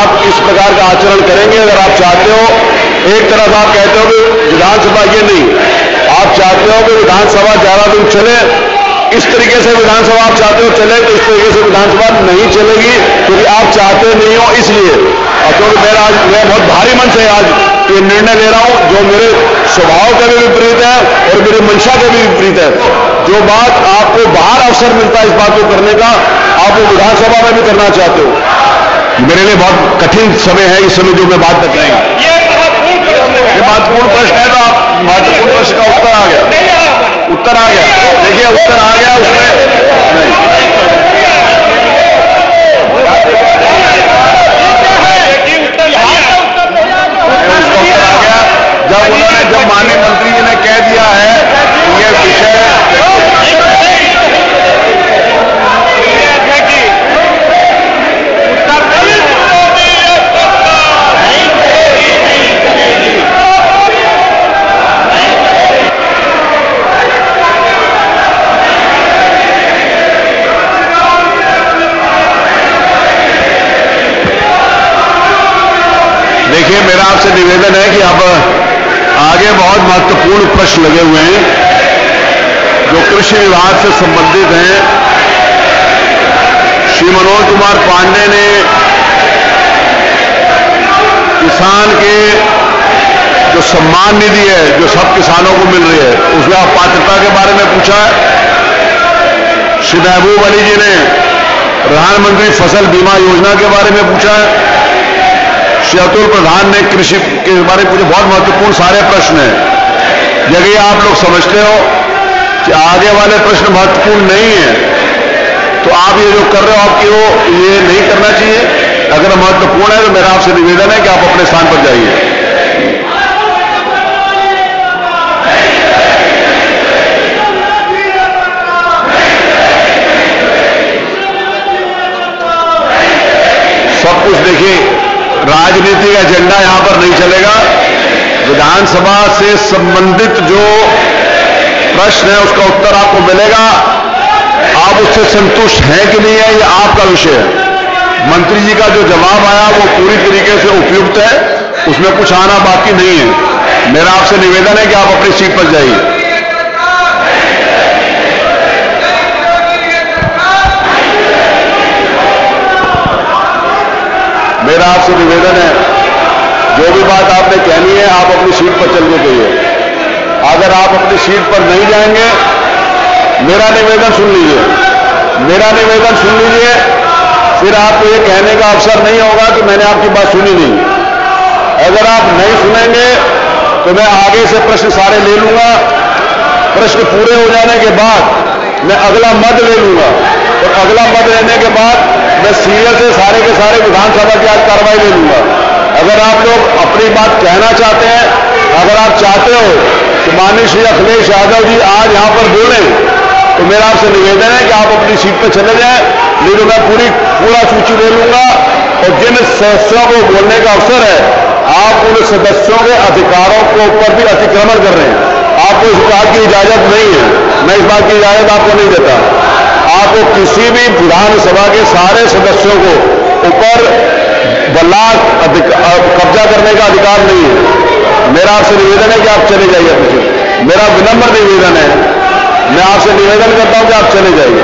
आप इस प्रकार का आचरण करेंगे, अगर आप चाहते हो, एक तरफ आप कहते हो कि विधानसभा ये नहीं, आप चाहते हो कि विधानसभा ज्यादा दिन चले, इस तरीके से विधानसभा आप चाहते हो चले, तो इस तरीके से विधानसभा नहीं चलेगी, क्योंकि आप चाहते नहीं हो इसलिए। क्योंकि मैं बहुत भारी मन से आज ये निर्णय ले रहा हूं, जो मेरे स्वभाव के भी विपरीत है और मेरी मंशा के भी विपरीत है। जो बात आपको बाहर अवसर मिलता है इस बात को करने का, आप वो विधानसभा में भी करना चाहते हो। मेरे लिए बहुत कठिन समय है इस समय जो मैं बात कर रही हूं। ये महत्वपूर्ण प्रश्न है, तो आप महत्वपूर्ण प्रश्न का उत्तर आ गया, उत्तर आ गया, देखिए उत्तर आ गया उसमें। जब माननीय मंत्री जी ने कह दिया है कि यह विषय देखिए, मेरा आपसे निवेदन है कि आप आगे बहुत महत्वपूर्ण प्रश्न लगे हुए हैं जो कृषि विभाग से संबंधित हैं। श्री मनोज कुमार पांडे ने किसान के जो सम्मान निधि है जो सब किसानों को मिल रही है उसमें पात्रता के बारे में पूछा है। श्री महबूब अली जी ने प्रधानमंत्री फसल बीमा योजना के बारे में पूछा है। श्री अतुल प्रधान ने कृषि के बारे में पूछे। बहुत महत्वपूर्ण सारे प्रश्न हैं। यदि आप लोग समझते हो कि आगे वाले प्रश्न महत्वपूर्ण नहीं है तो आप ये जो कर रहे हो आपकी वो ये नहीं करना चाहिए। अगर महत्वपूर्ण है तो मेरा आपसे निवेदन है कि आप अपने स्थान पर जाइए। सब कुछ देखिए, राजनीतिक एजेंडा यहां पर नहीं चलेगा। विधानसभा से संबंधित जो प्रश्न है उसका उत्तर आपको मिलेगा। आप उससे संतुष्ट हैं कि नहीं है, ये आपका विषय है। मंत्री जी का जो जवाब आया वो पूरी तरीके से उपयुक्त है, उसमें कुछ आना बाकी नहीं है। मेरा आपसे निवेदन है कि आप अपनी सीट पर जाइए। मेरा आपसे निवेदन है, जो भी बात आपने कहनी है आप अपनी सीट पर चल के कहिए। अगर आप अपनी सीट पर नहीं जाएंगे, मेरा निवेदन सुन लीजिए, मेरा निवेदन सुन लीजिए, फिर आपको ये कहने का अवसर नहीं होगा कि मैंने आपकी बात सुनी नहीं। अगर आप नहीं सुनेंगे तो मैं आगे से प्रश्न सारे ले लूंगा। प्रश्न पूरे हो जाने के बाद मैं अगला मद ले लूंगा और अगला मद लेने के बाद मैं सीरियल से सारे के सारे विधानसभा की आज कार्रवाई ले लूंगा। अगर आप लोग अपनी बात कहना चाहते हैं, अगर आप चाहते हो कि माननीय श्री अखिलेश यादव जी आज यहां पर बोलें, तो मेरा आपसे निवेदन है कि आप अपनी सीट पर चले जाएं। नहीं तो मैं पूरा सूची ले लूंगा और जिन सदस्यों को बोलने का अवसर है, आप उन सदस्यों के अधिकारों के ऊपर भी अतिक्रमण कर रहे हैं। आपको इस बात की इजाजत नहीं है, मैं इस बात की इजाजत आपको नहीं देता। आपको किसी भी विधानसभा के सारे सदस्यों को ऊपर कब्जा करने का अधिकार नहीं है। मेरा आपसे निवेदन है कि आप चले जाइए पीछे। मेरा विनम्र निवेदन है, मैं आपसे निवेदन करता हूं कि आप चले जाइए।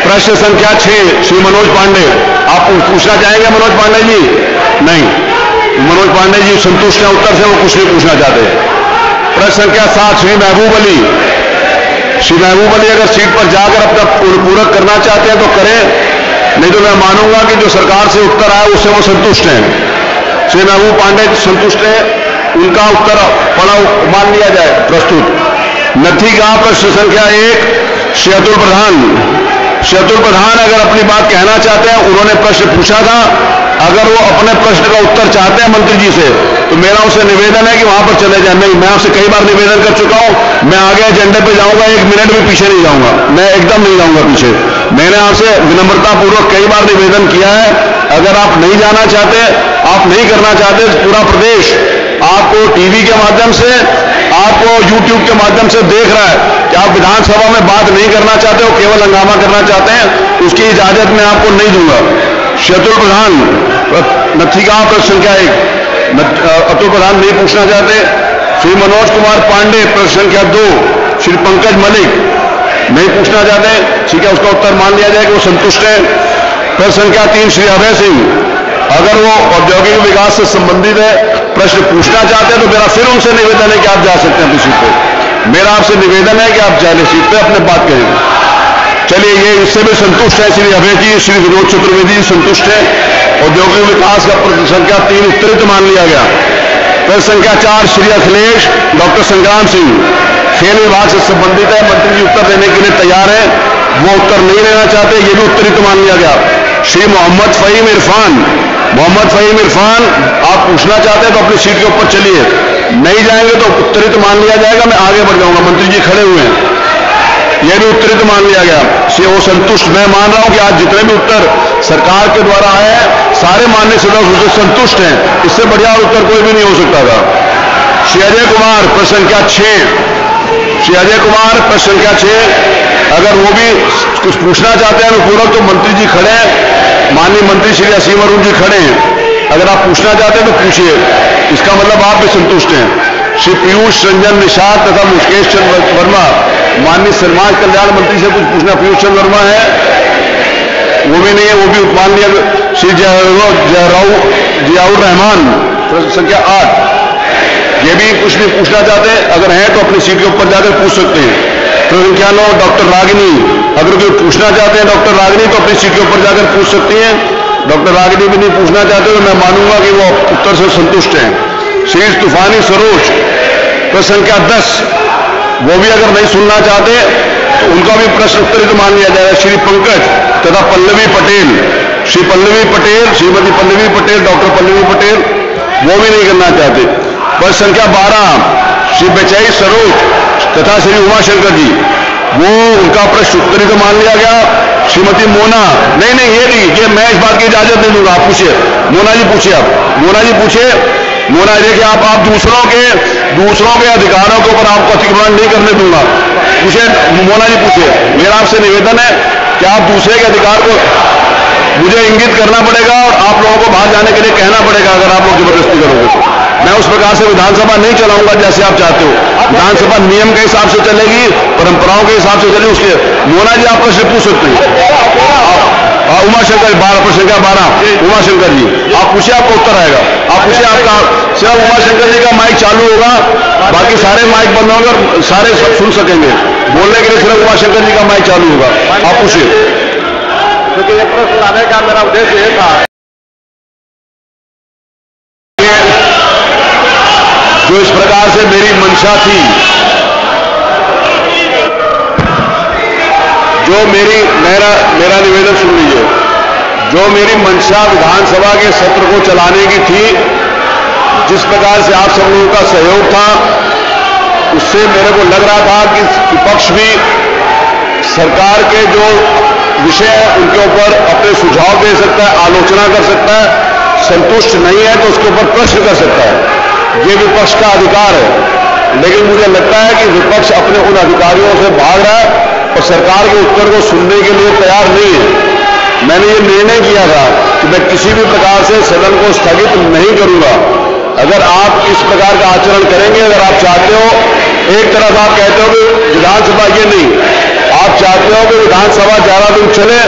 प्रश्न संख्या 6 श्री मनोज पांडे, आप पूछना चाहेंगे मनोज पांडे जी? नहीं, मनोज पांडे जी संतुष्ट हैं उत्तर से, वो कुछ नहीं पूछना चाहते। प्रश्न संख्या 7 श्री महबूब अली। श्री महबूब अली अगर सीट पर जाकर अपना पूरक करना चाहते हैं तो करें, नहीं तो मैं मानूंगा कि जो सरकार से उत्तर आया उससे वो संतुष्ट हैं। श्री महबूब पांडे संतुष्ट हैं, उनका उत्तर पढ़ा मान लिया जाए। प्रस्तुत नथी का प्रश्न संख्या 1 श्री अतुल प्रधान। श्री अतुल प्रधान अगर अपनी बात कहना चाहते हैं, उन्होंने प्रश्न पूछा था, अगर वो अपने प्रश्न का उत्तर चाहते हैं मंत्री जी से, तो मेरा उनसे निवेदन है कि वहां पर चले जाए। नहीं, मैं आपसे कई बार निवेदन कर चुका हूं, मैं आगे एजेंडे पे जाऊंगा, 1 मिनट भी पीछे नहीं जाऊंगा, मैं एकदम नहीं जाऊंगा पीछे। मैंने आपसे विनम्रतापूर्वक कई बार निवेदन किया है, अगर आप नहीं जाना चाहते, आप नहीं करना चाहते, पूरा प्रदेश आपको टीवी के माध्यम से, आपको YouTube के माध्यम से देख रहा है कि आप विधानसभा में बात नहीं करना चाहते हो, केवल हंगामा करना चाहते हैं, उसकी इजाजत मैं आपको नहीं दूंगा। श्री अतुल प्रधान नथीगांव प्रश्न संख्या 1 अतुल प्रधान नहीं पूछना चाहते। श्री मनोज कुमार पांडे प्रश्न संख्या 2 श्री पंकज मलिक नहीं पूछना चाहते, ठीक है, उसका उत्तर मान लिया जाए कि वो संतुष्ट है। प्रश्न संख्या 3 श्री अभय सिंह, अगर वो औद्योगिक विकास से संबंधित है प्रश्न पूछना चाहते हैं तो मेरा फिर उनसे निवेदन है कि आप जा सकते हैं अपनी सीट पे। मेरा आपसे निवेदन है कि आप जाने सीट पे अपने बात करेंगे। चलिए, ये इससे भी संतुष्ट है श्री अभय जी, श्री विनोद चतुर्वेदी जी संतुष्ट है। औद्योगिक विकास का प्रश्न संख्या 3 उत्तरित मान लिया गया। प्रश्न संख्या 4 श्री अखिलेश डॉक्टर संग्राम सिंह, खेल विभाग से संबंधित है, मंत्री जी उत्तर देने के लिए तैयार है, वो उत्तर नहीं लेना चाहते, ये भी उत्तरित मान लिया गया। श्री मोहम्मद फहीम इरफान, आप पूछना चाहते हैं तो अपनी सीट के ऊपर चलिए, नहीं जाएंगे तो उत्तरित मान लिया जाएगा, मैं आगे बढ़ जाऊंगा। मंत्री जी खड़े हुए हैं, यह भी उत्तरित मान लिया गया। से वो संतुष्ट, मैं मान रहा हूं कि आज जितने भी उत्तर सरकार के द्वारा आए हैं सारे माननीय सदस्य उससे संतुष्ट हैं, इससे बढ़िया उत्तर कोई भी नहीं हो सकता था। श्री अजय कुमार प्रश्न संख्या 6 श्री अजय कुमार प्रश्न संख्या 6, अगर वो भी कुछ पूछना चाहते हैं पूरक, तो मंत्री जी खड़े हैं, माननीय मंत्री श्री असीम अरुण जी खड़े हैं, अगर आप पूछना चाहते हैं तो पूछिए, इसका मतलब आप भी संतुष्ट हैं। श्री पीयूष रंजन निषाद तथा मुकेश चंद्र वर्मा, माननीय समाज कल्याण मंत्री से कुछ पूछना, पीयूष चंद्र वर्मा है, वो भी नहीं है, वो भी मान लिया। श्री जियाउर रहमान प्रश्न संख्या 8, ये भी कुछ भी पूछना चाहते हैं, अगर हैं तो अपनी सीट के ऊपर जाकर पूछ सकते हैं। प्रश्न संख्या 9 डॉक्टर रागिनी, अगर कोई पूछना चाहते हैं डॉक्टर रागिनी तो अपनी सीट के ऊपर जाकर पूछ सकती हैं। डॉक्टर रागिनी भी नहीं पूछना चाहते तो मैं मानूंगा कि वो उत्तर से संतुष्ट हैं। श्री तूफानी सरोज प्रश्न संख्या 10, वो भी अगर नहीं सुनना चाहते तो उनका भी प्रश्न उत्तरित मान लिया जाएगा। श्री पंकज तथा पल्लवी पटेल, श्री पल्लवी पटेल, श्रीमती पल्लवी पटेल, डॉक्टर पल्लवी पटेल, वो भी नहीं करना चाहते। प्रश्न संख्या 12 श्री बेचई सरोज तथा श्री उमाशंकर जी, वो उनका प्रश्न उत्तरित मान लिया गया। श्रीमती मोना, नहीं ये नहीं, ये मैं इस बात की इजाजत नहीं दूंगा, आप पूछिए, मोना जी पूछिए, आप मोना जी पूछिए। मोना देखिए, आप दूसरों के अधिकारों के ऊपर आपको अतिक्रमण नहीं करने दूंगा, पूछिए मोना जी पूछिए। मेरा आपसे निवेदन है कि आप दूसरे के अधिकार को मुझे इंगित करना पड़ेगा और आप लोगों को बाहर जाने के लिए कहना पड़ेगा, अगर आप लोग जबरदस्ती करोगे तो। मैं उस प्रकार से विधानसभा नहीं चलाऊंगा जैसे आप चाहते हो, विधानसभा नियम के हिसाब से चलेगी, परंपराओं के हिसाब से चलेगी। उसके मोना जी आप प्रश्न पूछ सकते हैं। उमाशंकर 12 प्रश्न संख्या 12 उमाशंकर जी, आप पूछिए, आपको उत्तर आएगा, आप पूछिए। आपका सिर्फ उमाशंकर जी का माइक चालू होगा, बाकी सारे माइक बंद होंगे और सारे सब सुन सकेंगे, बोलने के लिए सिर्फ उमाशंकर जी का माइक चालू होगा, आप पूछिए। क्योंकि ये प्रश्न लाने का मेरा उद्देश्य ये था, जो इस प्रकार से मेरी मंशा थी, जो मेरा निवेदन सुन लीजिए, जो मेरी मंशा विधानसभा के सत्र को चलाने की थी, जिस प्रकार से आप सब लोगों का सहयोग था, उससे मेरे को लग रहा था कि विपक्ष भी सरकार के जो विषय है उनके ऊपर अपने सुझाव दे सकता है, आलोचना कर सकता है, संतुष्ट नहीं है तो उसके ऊपर प्रश्न कर सकता है, ये विपक्ष का अधिकार है। लेकिन मुझे लगता है कि विपक्ष अपने उन अधिकारियों से भाग रहा है और सरकार के उत्तर को सुनने के लिए तैयार नहीं है। मैंने ये निर्णय किया था कि मैं किसी भी प्रकार से सदन को स्थगित नहीं करूंगा। अगर आप इस प्रकार का आचरण करेंगे, अगर आप चाहते हो, एक तरफ आप कहते हो कि विधानसभा, ये नहीं, आप चाहते हो कि विधानसभा ज्यादा दिन चले,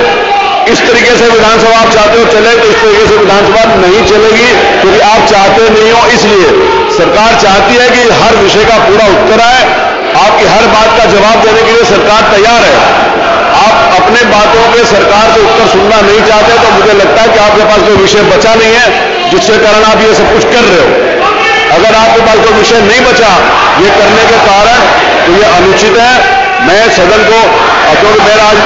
इस तरीके से विधानसभा आप चाहते हो चले, तो इस तरीके से विधानसभा नहीं चलेगी, क्योंकि आप चाहते नहीं हो। इसलिए सरकार चाहती है कि हर विषय का पूरा उत्तर आए, आपकी हर बात का जवाब देने के लिए सरकार तैयार है। आप अपने बातों के सरकार से उत्तर सुनना नहीं चाहते, तो मुझे लगता है कि आपके पास कोई विषय बचा नहीं है जिसके कारण आप ये सब कुछ कर रहे हो। अगर आपके पास कोई विषय नहीं बचा ये करने के कारण, तो ये अनुचित है। मैं सदन को, क्योंकि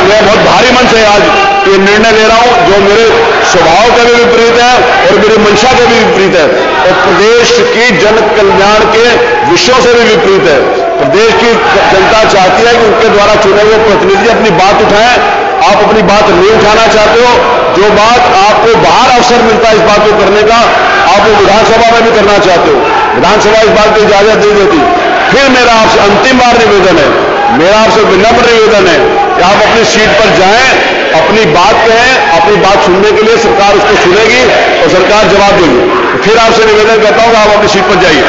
मैं बहुत भारी मन से आज ये निर्णय ले रहा हूं, जो मेरे स्वभाव के भी विपरीत है और मेरी मंशा के भी विपरीत है, और प्रदेश की जन कल्याण के विषयों से भी विपरीत है। प्रदेश की जनता चाहती है कि उनके द्वारा चुने हुए प्रतिनिधि अपनी बात उठाएं। आप अपनी बात नहीं उठाना चाहते हो, जो बात आपको बाहर अवसर मिलता है इस बात को करने का, आप वो विधानसभा में भी करना चाहते हो। विधानसभा इस बात की इजाजत नहीं देती। फिर मेरा आपसे अंतिम बार निवेदन है, मेरा आपसे विनम्र निवेदन है कि आप अपनी सीट पर जाएं, अपनी बात कहें, अपनी बात सुनने के लिए सरकार उसको सुनेगी और सरकार जवाब देगी। फिर आपसे निवेदन करता हूं कि आप अपनी सीट पर जाइए।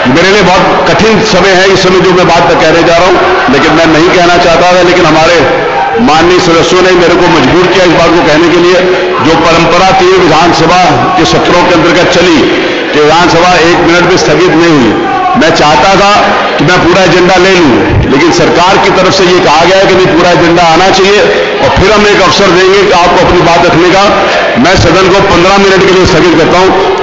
मेरे लिए बहुत कठिन समय है इस समय जो मैं बात कहने जा रहा हूं, लेकिन मैं नहीं कहना चाहता था, लेकिन हमारे माननीय सदस्यों ने मेरे को मजबूर किया इस बात को कहने के लिए। जो परंपरा थी विधानसभा के सत्रों के अंतर्गत चली कि विधानसभा 1 मिनट भी स्थगित नहीं हुई, मैं चाहता था कि मैं पूरा एजेंडा ले लूं, लेकिन सरकार की तरफ से ये कहा गया है कि नहीं, पूरा एजेंडा आना चाहिए और फिर हम एक अवसर देंगे कि आपको अपनी बात रखने का। मैं सदन को 15 मिनट के लिए स्थगित करता हूं।